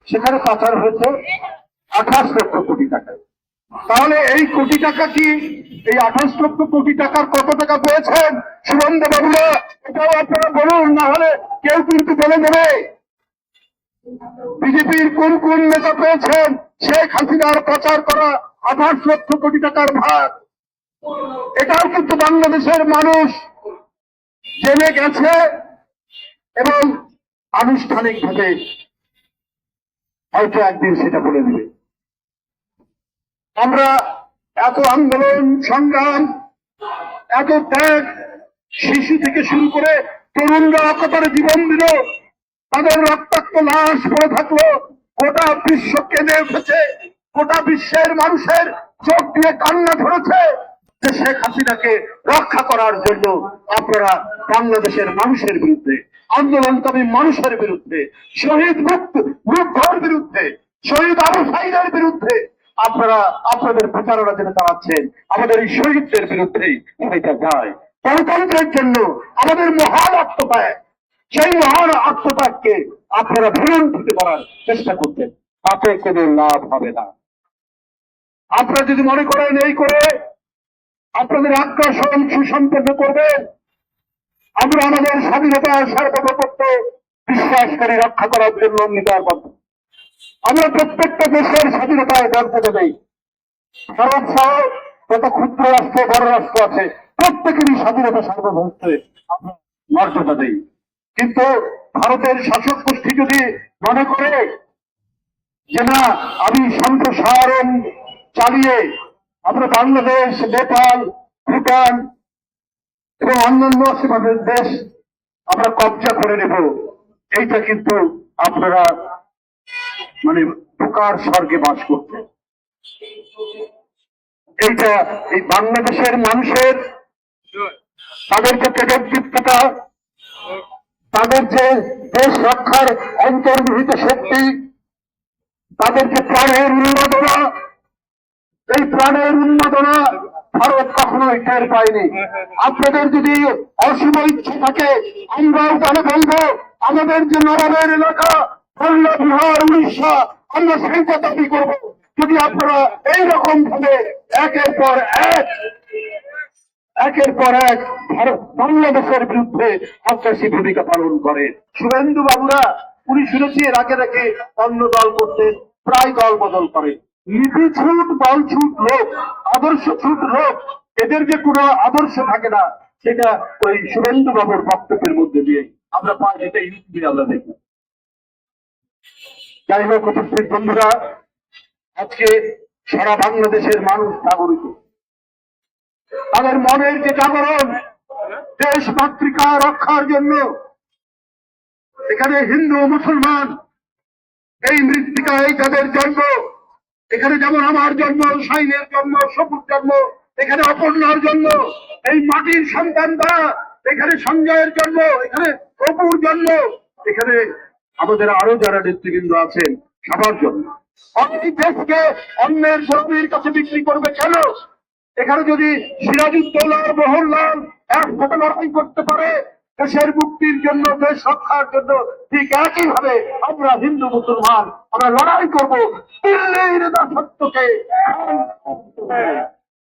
সেখানে পাচার হয়েছে 28 লক্ষ কোটি টাকা। তাহলে এই কোটি টাকা কি, এই 28 লক্ষ কোটি টাকার কত টাকা পেয়েছেন শুভেন্দু বাবুরা? এটাও আপনারা বলুন, না হলে কেউ কিন্তু বলে দেবে। বিজেপির কোন কোন নেতা পেয়েছেন শেখ হাসিনার পাচার করা 28 লক্ষ কোটি টাকার ভাগ? এটাও কিন্তু বাংলাদেশের মানুষ জেনে গেছে এবং আনুষ্ঠানিকভাবে হয়তো একদিন সেটা বলে দিবে। আমরা এত আন্দোলন সংগ্রাম, এত ত্যাগ, শিশু থেকে শুরু করে তরুণরা অকাতরে জীবন দিল, তাদের রক্তাক্ত লাশ পড়ে থাকলো, গোটা বিশ্ব কেঁদে উঠেছে, গোটা বিশ্বের মানুষের চোখ দিয়ে কান্না ধরেছে যে শেখ হাসিনাকে রক্ষা করার জন্য আপনারা বাংলাদেশের মানুষের বিরুদ্ধে, আন্দোলনকারী মানুষের বিরুদ্ধে, শহীদ মুগ্ধর বিরুদ্ধে, শহীদ আবু সাইদের বিরুদ্ধে আপনারা আপনাদের প্রচারণা যেটা চালাচ্ছেন, আমাদের এই শহীদদের বিরুদ্ধেই সেটা যায়। গণতন্ত্রের জন্য আমাদের মহান আত্মত্যাগ, সেই মহান আত্মত্যাগকে আপনারা ভুলুণ্ঠিত করার চেষ্টা করতেন, তাতে কোনো লাভ হবে না। আপনারা যদি মনে করেন এই করে আপনাদের আগ্রাসন সুসম্পন্ন করবেন, আমরা আমাদের স্বাধীনতা সার্বভৌমত্ব বিশ্বাস করে রক্ষা করার জন্য অঙ্গীকারবদ্ধ। আমরা প্রত্যেকটা দেশের স্বাধীনতায় মর্যাদা দেই। ভারত সহ যত ক্ষুদ্র রাষ্ট্র বড় রাষ্ট্র আছে প্রত্যেকেরই স্বাধীনতা সার্বভৌমত্বে মর্যাদা দেই। কিন্তু ভারতের শাসক গোষ্ঠী যদি মনে করে যে না, আমি সম্প্রসারণ চালিয়ে আমরা বাংলাদেশ, নেপাল, ভুটান এবং অন্যান্য সীমান্তের দেশ আমরা কবজা করে নেব, এইটা কিন্তু আপনারা মানে ঢোকার স্বর্গে বাস করছে। এইটা এই বাংলাদেশের মানুষের তাদের যে তেজদীপ্ততা, তাদের যে দেশ রক্ষার অন্তর্নিহিত শক্তি, তাদের যে প্রাণের উন্মাদনা, এই প্রাণের উন্মাদনা ভারত কখনোই টের পায়নি। আপনাদের যদি অসীম ইচ্ছে থাকে, আমরাও তাহলে বলবো আমাদের যে নবাবের এলাকা বাংলা, বিহার, উড়িষ্যা, আমরা সেইটা দাবি করবো। যদি আপনারা এইরকম ভাবে একের পর এক ভারত বাংলাদেশের বিরুদ্ধে আগ্রাসী ভূমিকা পালন করে। শুভেন্দু বাবুরা, উনি শুনেছি এর আগে নাকি অন্য দল করতেন, প্রায় দল বদল করে। নীতি ছুট, বল ছুট লোক, আদর্শ ছুট লোক, এদের যে কোনো আদর্শ থাকে না, সেটা ওই শুভেন্দু বাবুর বক্তব্যের মধ্যে দিয়ে আমরা পাই, এটা ইউটিউবে আমরা দেখি। যাই হোক উপস্থিত বন্ধুরা, আজকে সারা বাংলাদেশের মানুষ জাগরিত, তাদের মনের যে জাগরণ দেশ মাতৃকা রক্ষার জন্য। এখানে হিন্দু মুসলমান এই মৃত্তিকায় যাদের জন্ম, এখানে যেমন আমার জন্ম, শাইনের জন্ম, সবুজ জন্ম, এখানে অপর্ণার জন্ম, এই মাটির সন্তানরা, এখানে সঞ্জয়ের জন্ম, এখানে অপুর জন্ম, এখানে আমাদের আরো যারা নেতৃবৃন্দ আছেন সবার জন্য। এই দেশকে অন্যের জমির কাছে বিক্রি করবে কেন? এখানে যদি সিরাজউদ্দৌলার মোহনলাল একসাথে লড়াই করতে পারে দেশের মুক্তির জন্য, দেশ রক্ষার জন্য, ঠিক একই ভাবে আমরা হিন্দু মুসলমান আমরা লড়াই করবো দিল্লির দাসত্বকে।